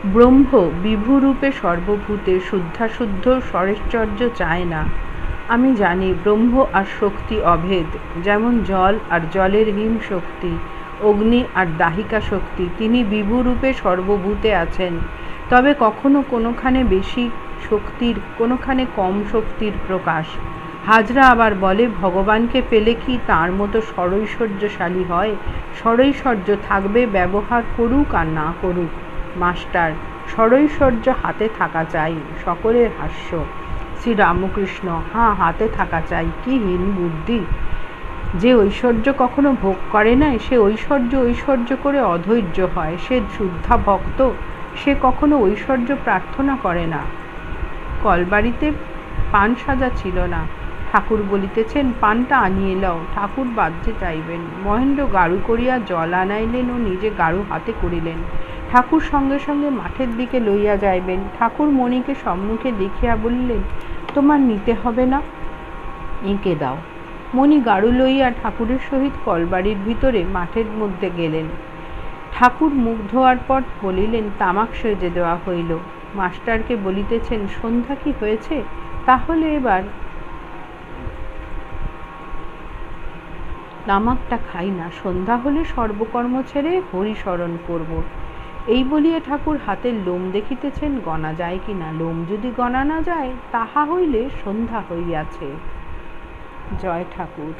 ব্রহ্ম বিভুরূপে সর্বভূতে শুদ্ধাশুদ্ধ স্বরেশ্চর্য চায় না। আমি জানি ব্রহ্ম আর শক্তি অভেদ, যেমন জল আর জলের হিম শক্তি, অগ্নি আর দাহিকা শক্তি। তিনি বিভুরূপে সর্বভূতে আছেন, তবে কখনো কোনোখানে বেশি শক্তির, কোনোখানে কম শক্তির প্রকাশ। হাজরা আবার বলে, ভগবানকে পেলে কি তাঁর মতো ষড়ৈশ্বর্যশালী হয়? ষড়ৈশ্বর্য থাকবে, ব্যবহার করুক আর না করুক। মাস্টার, ষড়ৈশ্বর্য হাতে থাকা চাই। সকলের হাস্য। শ্রীরামকৃষ্ণ, হাতে থাকা চাই। কি হীন বুদ্ধি! যে ঐশ্বর্য কখনো ভোগ করে নাই, সে ঐশ্বর্য করে অধৈর্য হয়। সে শুদ্ধা ভক্ত, সে কখনো ঐশ্বর্য প্রার্থনা করে না। কলবাড়িতে পান সাজা ছিল না। ঠাকুর বলিতেছেন, পানটা আনিয়ে লও। ঠাকুর বাহ্যে চাইবেন। মহেন্দ্র গাড়ু করিয়া জল আনাইলেন ও নিজে গাড়ু হাতে করিলেন। ঠাকুর সঙ্গে সঙ্গে মাঠের দিকে লইয়া যাইবেন। ঠাকুর মণিকে সম্মুখে দেখিয়া বলিলেন, তোমার নিতে হবে না, এঁকে দাও। মণি গাড়ু লইয়া ঠাকুরের সহিত কলবাড়ির ভিতরে মাঠের মধ্যে গেলেন। ঠাকুর মুখ ধোয়ার পর বলিলেন, তামাক সেজে দেওয়া হইল। মাস্টারকে বলিতেছেন, সন্ধ্যা কি হয়েছে? তাহলে এবার তামাকটা খাই না। সন্ধ্যা হলে সর্বকর্ম ছেড়ে হরিস্মরণ করব। এই বলিয়া ঠাকুর হাতের লোম দেখিতেছেন গণা যায় কিনা। লোম যদি গণা না যায়, তাহা হইলে সন্ধ্যা হইয়াছে। জয় ঠাকুর।